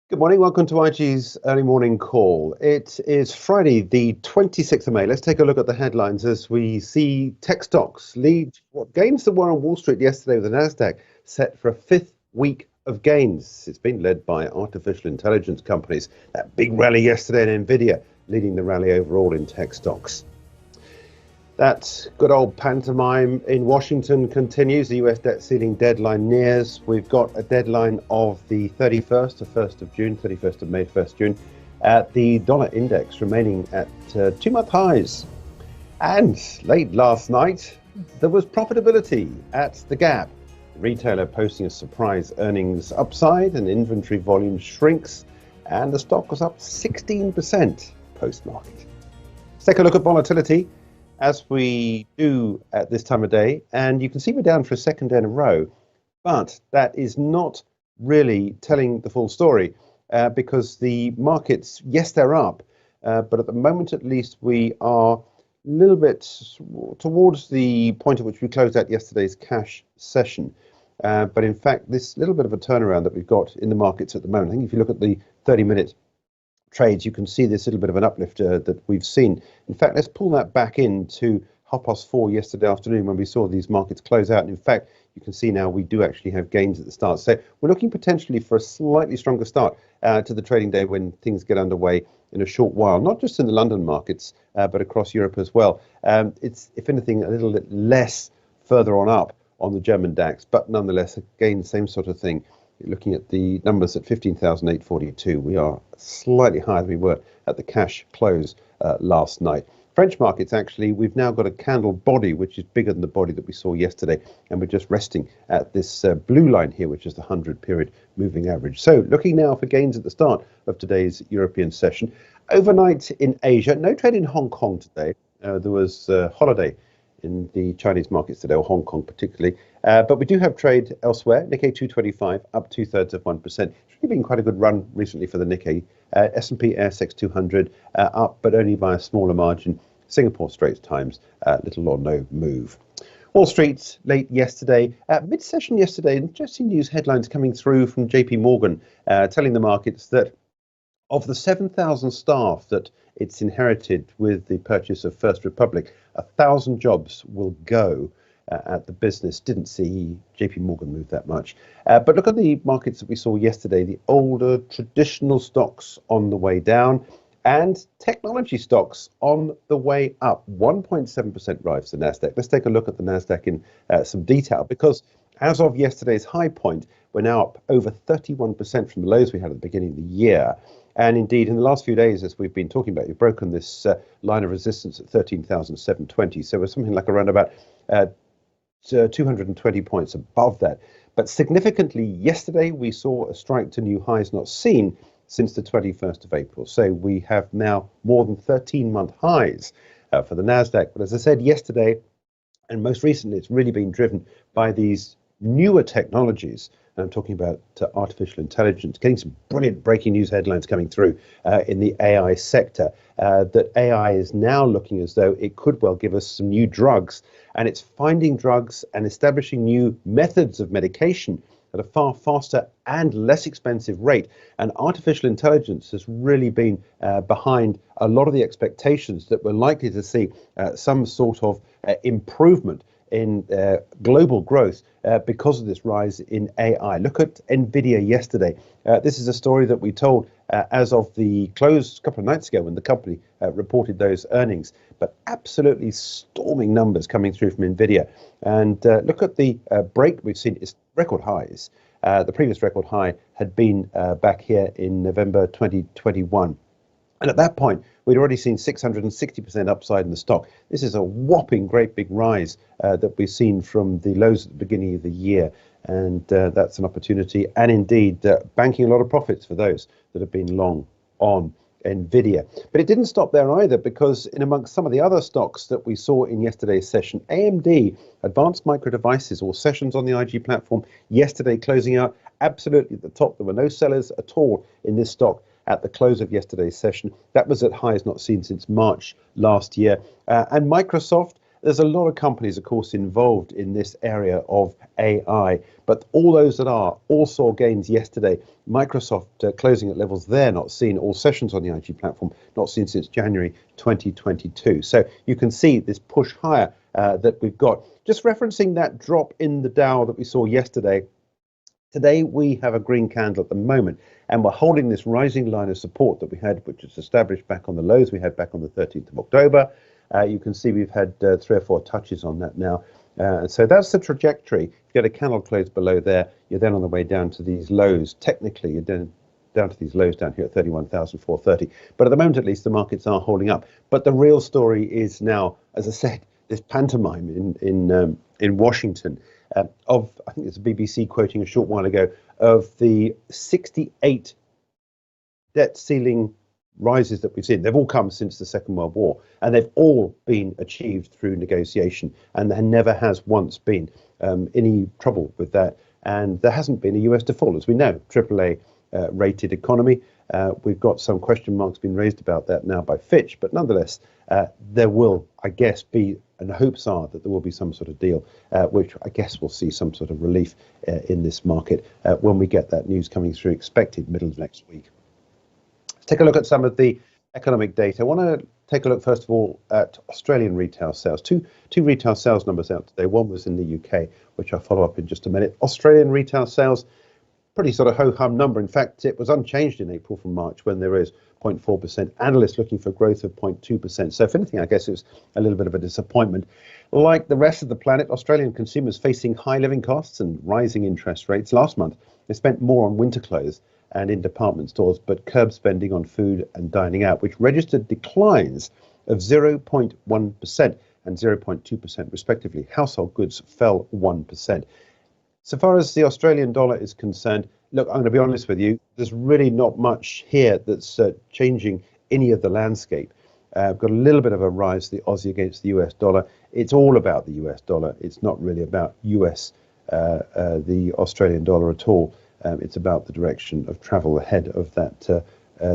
Good morning. Welcome to IG's early morning call. It is Friday, the 26th of May. Let's take a look at the headlines as we see tech stocks lead what gains there were on Wall Street yesterday with the Nasdaq set for a fifth week of gains. It's been led by artificial intelligence companies. That big rally yesterday in Nvidia leading the rally overall in tech stocks. That good old pantomime in Washington continues. The US debt ceiling deadline nears. We've got a deadline of the 31st, 1st of June, 31st of May, 1st June. The dollar index remaining at 2-month highs. And late last night, there was profitability at the Gap. The retailer posting a surprise earnings upside and inventory volume shrinks. And the stock was up 16% post-market. Let's take a look at volatility, as we do at this time of day, and you can see we're down for a second day in a row, but that is not really telling the full story because the markets, yes, they're up, but at the moment at least we are a little bit towards the point at which we closed out yesterday's cash session. But in fact, this little bit of a turnaround that we've got in the markets at the moment, I think if you look at the 30-minute trades, you can see this little bit of an uplift that we've seen. In fact, let's pull that back into 4:30 yesterday afternoon when we saw these markets close out. And in fact, you can see now we do actually have gains at the start. So we're looking potentially for a slightly stronger start to the trading day when things get underway in a short while, not just in the London markets, but across Europe as well. It's, if anything, a little bit less further on up on the German DAX, but nonetheless, again, same sort of thing. Looking at the numbers at 15,842, we are slightly higher than we were at the cash close last night. French markets, actually, we've now got a candle body, which is bigger than the body that we saw yesterday, and we're just resting at this blue line here, which is the 100-period moving average. So looking now for gains at the start of today's European session. Overnight in Asia, no trade in Hong Kong today. There was a holiday in the Chinese markets today, or Hong Kong particularly. But we do have trade elsewhere. Nikkei 225 up 2/3%. It's really been quite a good run recently for the Nikkei. S&P ASX 200 up, but only by a smaller margin. Singapore Straits Times, little or no move. Wall Street late yesterday, mid-session yesterday, interesting news headlines coming through from JP Morgan telling the markets that of the 7,000 staff that it's inherited with the purchase of First Republic, 1,000 jobs will go at the business. Didn't see JP Morgan move that much. But look at the markets that we saw yesterday, the older traditional stocks on the way down and technology stocks on the way up. 1.7% rise to Nasdaq. Let's take a look at the Nasdaq in some detail, because as of yesterday's high point, we're now up over 31% from the lows we had at the beginning of the year. And indeed, in the last few days, as we've been talking about, you've broken this line of resistance at 13,720. So we're something like around about 220 points above that. But significantly, yesterday, we saw a strike to new highs not seen since the 21st of April. So we have now more than 13-month highs for the Nasdaq. But as I said yesterday, and most recently, it's really been driven by these newer technologies. And I'm talking about artificial intelligence, getting some brilliant breaking news headlines coming through in the AI sector, that AI is now looking as though it could well give us some new drugs, and it's finding drugs and establishing new methods of medication at a far faster and less expensive rate. And artificial intelligence has really been behind a lot of the expectations that we're likely to see some sort of improvement in global growth because of this rise in AI. Look at Nvidia yesterday. This is a story that we told as of the close a couple of nights ago when the company reported those earnings, but absolutely storming numbers coming through from Nvidia. And look at the break we've seen. It's record highs. The previous record high had been back here in November 2021. And at that point, we'd already seen 660% upside in the stock. This is a whopping great big rise that we've seen from the lows at the beginning of the year. And that's an opportunity. And indeed, banking a lot of profits for those that have been long on Nvidia. But it didn't stop there either, because in amongst some of the other stocks that we saw in yesterday's session, AMD, Advanced Micro Devices, or sessions on the IG platform yesterday closing out absolutely at the top. There were no sellers at all in this stock at the close of yesterday's session. That was at highs not seen since March last year. And Microsoft, There's a lot of companies, of course, involved in this area of AI, but all those that are all saw gains yesterday. Microsoft closing at levels they're not seen, all sessions on the IG platform, not seen since January 2022. So you can see this push higher that we've got. Just referencing that drop in the Dow that we saw yesterday. Today we have a green candle at the moment, and we're holding this rising line of support that we had, which was established back on the lows we had back on the 13th of October. You can see we've had 3 or 4 touches on that now. So that's the trajectory. If you get a candle close below there, you're then on the way down to these lows. Technically, you're down to these lows down here at 31,430. But at the moment, at least, the markets are holding up. But the real story is now, as I said, this pantomime in Washington of, I think it's the BBC quoting a short while ago, of the 68 debt ceiling rises that we've seen. They've all come since the Second World War, and they've all been achieved through negotiation, and there never has once been any trouble with that. And there hasn't been a US default, as we know, AAA rated economy. We've got some question marks being raised about that now by Fitch, but nonetheless, there will, I guess, be, and the hopes are that there will be some sort of deal, which I guess we'll see some sort of relief in this market when we get that news coming through, expected middle of next week. Let's take a look at some of the economic data. I want to take a look, first of all, at Australian retail sales. Two retail sales numbers out today. One was in the UK, which I'll follow up in just a minute. Australian retail sales, pretty sort of ho-hum number. In fact, it was unchanged in April from March, when there is 0.4%. Analysts looking for growth of 0.2%. So if anything, I guess it was a little bit of a disappointment. Like the rest of the planet, Australian consumers facing high living costs and rising interest rates. Last month, they spent more on winter clothes and in department stores, but curbed spending on food and dining out, which registered declines of 0.1% and 0.2% respectively. Household goods fell 1%. So far as the Australian dollar is concerned, look, I'm going to be honest with you, there's really not much here that's changing any of the landscape. I've got a little bit of a rise, the Aussie against the US dollar. It's all about the US dollar. It's not really about the Australian dollar at all. It's about the direction of travel ahead of that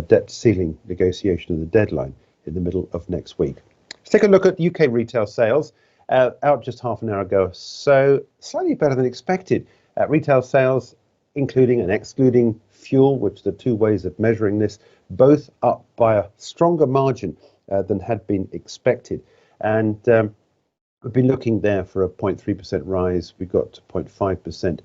debt ceiling negotiation and the deadline in the middle of next week. Let's take a look at UK retail sales. Out just half an hour ago, so slightly better than expected. Retail sales, including and excluding fuel, which are the two ways of measuring this, both up by a stronger margin than had been expected. And we've been looking there for a 0.3% rise. We got to 0.5%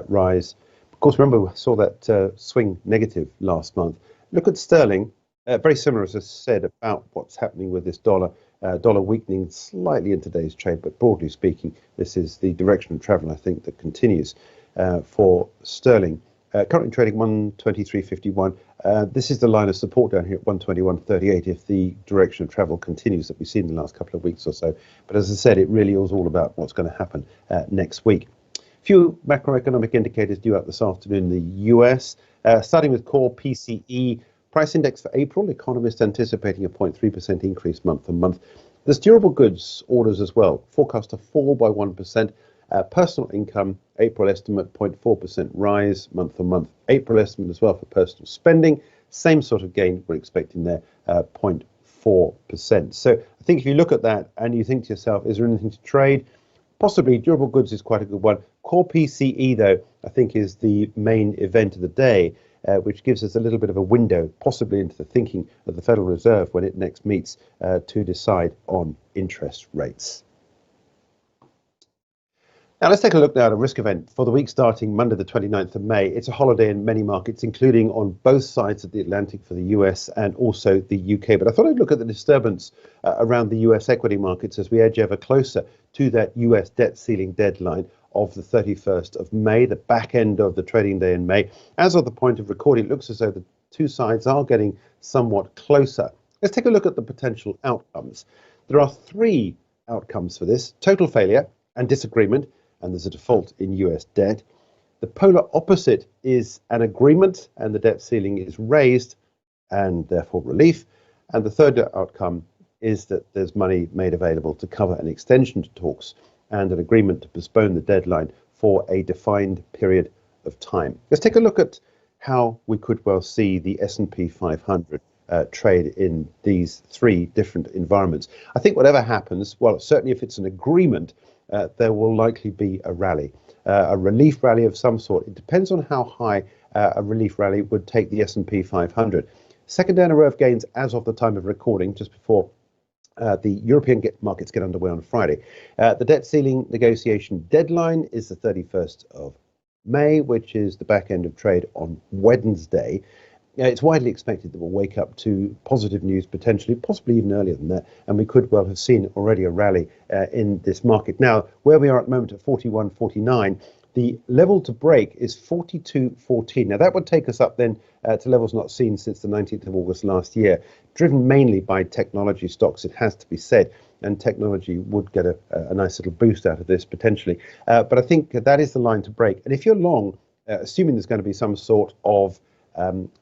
rise. Of course, remember, we saw that swing negative last month. Look at sterling, very similar, as I said, about what's happening with this dollar. Dollar weakening slightly in today's trade, but broadly speaking, this is the direction of travel, I think, that continues for sterling. Currently trading 123.51. This is the line of support down here at 121.38 if the direction of travel continues that we've seen in the last couple of weeks or so. But as I said, it really is all about what's going to happen next week. Few macroeconomic indicators due out this afternoon in the US, starting with core PCE. Price index for April, economists anticipating a 0.3% increase month on month. There's durable goods orders as well, forecast to fall by 1%. Personal income, April estimate 0.4% rise month on month. April estimate as well for personal spending, same sort of gain we're expecting there, 0.4%. So I think if you look at that and you think to yourself, is there anything to trade? Possibly durable goods is quite a good one. Core PCE, though, I think is the main event of the day. Which gives us a little bit of a window, possibly into the thinking of the Federal Reserve when it next meets to decide on interest rates. Now let's take a look now at a risk event for the week starting Monday the 29th of May. It's a holiday in many markets, including on both sides of the Atlantic for the US and also the UK. But I thought I'd look at the disturbance around the US equity markets as we edge ever closer to that US debt ceiling deadline of the 31st of May, the back end of the trading day in May. As of the point of recording, it looks as though the two sides are getting somewhat closer. Let's take a look at the potential outcomes. There are 3 outcomes for this: total failure and disagreement, and there's a default in US debt. The polar opposite is an agreement and the debt ceiling is raised and therefore relief. And the third outcome is that there's money made available to cover an extension to talks and an agreement to postpone the deadline for a defined period of time. Let's take a look at how we could well see the S&P 500 trade in these three different environments. I think whatever happens, well, certainly if it's an agreement, there will likely be a rally, a relief rally of some sort. It depends on how high a relief rally would take the S&P 500. Second day in a row of gains as of the time of recording, just before the European markets get underway on Friday. The debt ceiling negotiation deadline is the 31st of May, which is the back end of trade on Wednesday. It's widely expected that we'll wake up to positive news, potentially, possibly even earlier than that, and we could well have seen already a rally in this market. Now, where we are at the moment at 41.49, the level to break is 42.14. Now, that would take us up then to levels not seen since the 19th of August last year, driven mainly by technology stocks, it has to be said, and technology would get a nice little boost out of this potentially. But I think that is the line to break. And if you're long, assuming there's going to be some sort of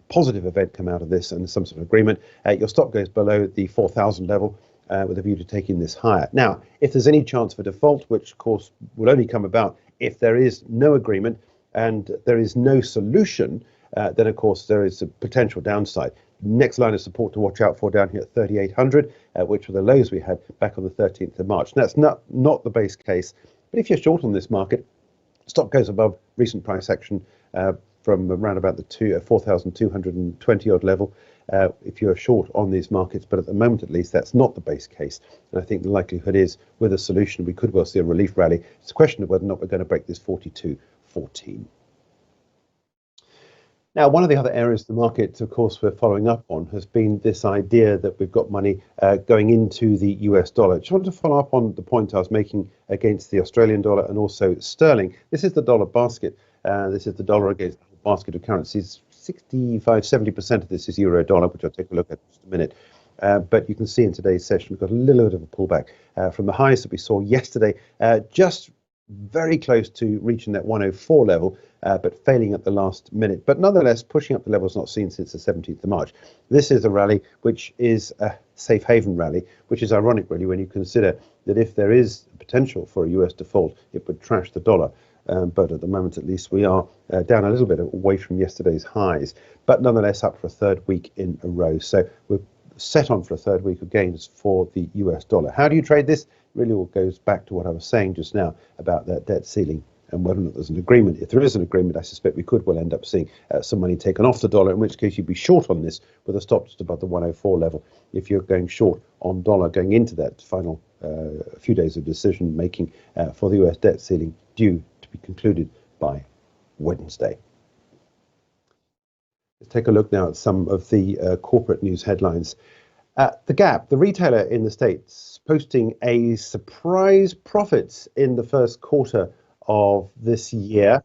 positive event come out of this and some sort of agreement, your stock goes below the 4,000 level with a view to taking this higher. Now, if there's any chance for default, which of course will only come about if there is no agreement and there is no solution, then of course there is a potential downside. Next line of support to watch out for down here at 3,800, which were the lows we had back on the 13th of March. Now, that's not the base case, but if you're short on this market, stock goes above recent price action from around about the 4,220 odd level if you're short on these markets. But at the moment, at least, that's not the base case. And I think the likelihood is with a solution, we could well see a relief rally. It's a question of whether or not we're going to break this 42.14. Now, one of the other areas of the market, of course, we're following up on has been this idea that we've got money going into the US dollar. Just wanted to follow up on the point I was making against the Australian dollar and also sterling. This is the dollar basket. This is the dollar against the basket of currencies. 65-70% of this is euro dollar, which I'll take a look at in just a minute. But you can see in today's session, we've got a little bit of a pullback from the highs that we saw yesterday, just very close to reaching that 104 level, but failing at the last minute. But nonetheless, pushing up the levels not seen since the 17th of March. This is a rally which is a safe haven rally, which is ironic, really, when you consider that if there is potential for a US default, it would trash the dollar. But at the moment, at least, we are down a little bit away from yesterday's highs, but nonetheless up for a third week in a row. So we're set on for a third week of gains for the US dollar. How do you trade this? Really all goes back to what I was saying just now about that debt ceiling and whether or not there's an agreement. If there is an agreement, I suspect we could well end up seeing some money taken off the dollar, in which case you'd be short on this with a stop just above the 104 level if you're going short on dollar going into that final few days of decision making for the US debt ceiling due to be concluded by Wednesday. Let's take a look now at some of the corporate news headlines. The Gap, the retailer in the States, posting a surprise profit in the first quarter of this year.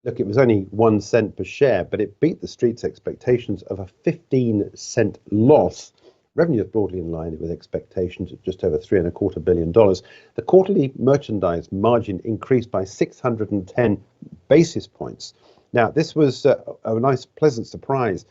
Look, it was only 1 cent per share, but it beat the street's expectations of a 15-cent loss. Revenue is broadly in line with expectations at just over $3.25 billion. The quarterly merchandise margin increased by 610 basis points. Now, this was a nice, pleasant surprise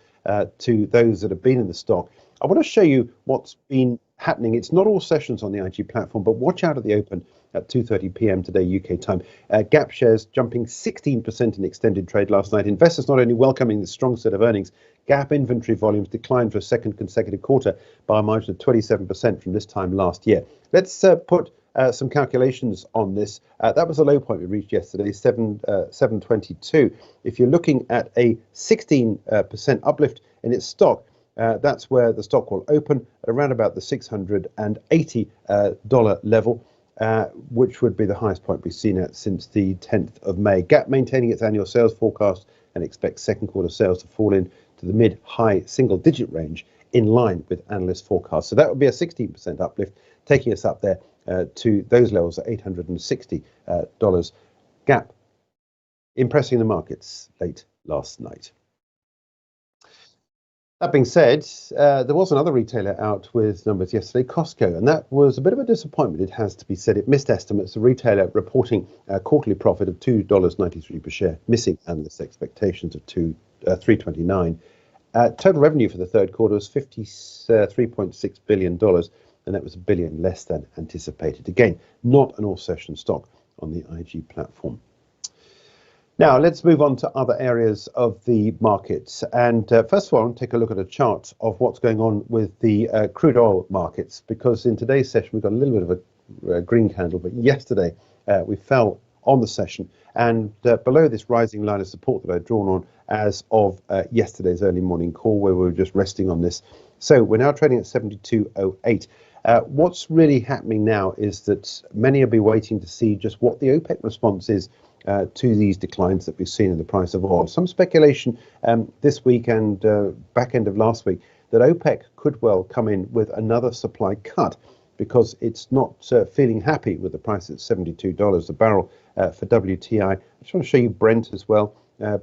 to those that have been in the stock. I want to show you what's been happening. It's not all sessions on the IG platform, but watch out at the open at 2:30 p.m. today UK time. Gap shares jumping 16% in extended trade last night. Investors not only welcoming the strong set of earnings, Gap inventory volumes declined for a second consecutive quarter by a margin of 27% from this time last year. Let's put some calculations on this. That was a low point we reached yesterday, 722. If you're looking at a 16% uplift in its stock, that's where the stock will open at around about the $680 level, which would be the highest point we've seen at since the 10th of May. Gap maintaining its annual sales forecast and expects second quarter sales to fall in to the mid-high single-digit range in line with analyst forecasts. So that would be a 16% uplift, taking us up there to those levels at $860. Gap impressing the markets late last night. That being said, there was another retailer out with numbers yesterday, Costco, and that was a bit of a disappointment, it has to be said. It missed estimates. The retailer reporting a quarterly profit of $2.93 per share, missing analyst expectations of $3.29. Total revenue for the third quarter was $53.6 billion, and that was $1 billion less than anticipated. Again, not an all-session stock on the IG platform. Now, let's move on to other areas of the markets. And first of all, I'll take a look at a chart of what's going on with the crude oil markets, because in today's session, we've got a little bit of a green candle, but yesterday we fell on the session and below this rising line of support that I'd drawn on as of yesterday's early morning call, where we were just resting on this. So we're now trading at 72.08. What's really happening now is that many will be waiting to see just what the OPEC response is to these declines that we've seen in the price of oil. Some speculation this week and back end of last week that OPEC could well come in with another supply cut because it's not feeling happy with the price at $72 a barrel for WTI. I just want to show you Brent as well.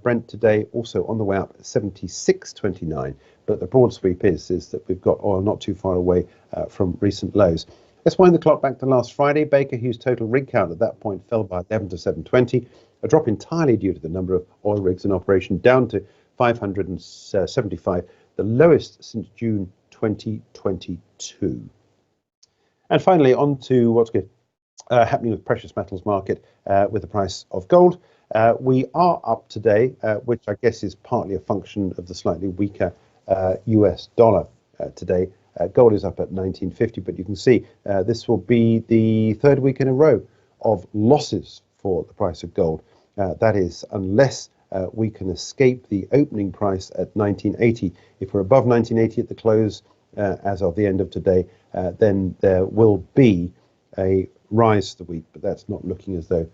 Brent today also on the way up at 76.29, but the broad sweep is that we've got oil not too far away from recent lows. Let's wind the clock back to last Friday. Baker Hughes' total rig count at that point fell by 11 to 720, a drop entirely due to the number of oil rigs in operation, down to 575, the lowest since June 2022. And finally, on to what's good happening with precious metals market with the price of gold. We are up today, which I guess is partly a function of the slightly weaker US dollar today. Gold is up at 1950, but you can see this will be the third week in a row of losses for the price of gold. That is, unless we can escape the opening price at 1980. If we're above 1980 at the close as of the end of today, then there will be a rise to the week, but that's not looking as though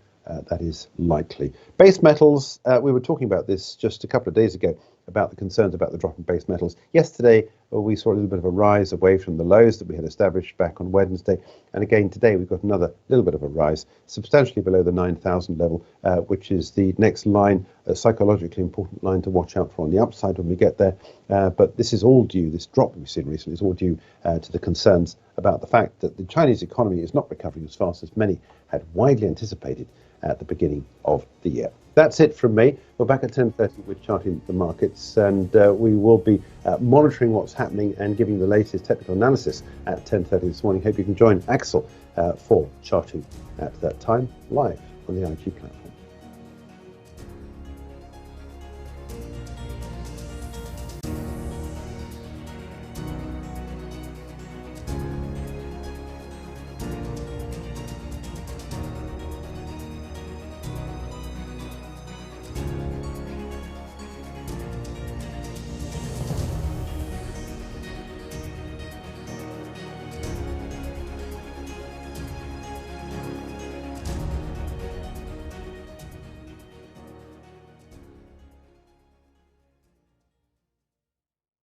that is likely. Base metals, we were talking about this just a couple of days ago, about the concerns about the drop in base metals. Yesterday, we saw a little bit of a rise away from the lows that we had established back on Wednesday. And again, today, we've got another little bit of a rise, substantially below the 9,000 level, which is the next line, a psychologically important line to watch out for on the upside when we get there. But this is all due, this drop we've seen recently is all due to the concerns about the fact that the Chinese economy is not recovering as fast as many had widely anticipated at the beginning of the year. That's it from me. We're back at 10:30 with Charting the Markets, and we will be monitoring what's happening and giving the latest technical analysis at 10:30 this morning. Hope you can join Axel for Charting at that time live on the IG platform.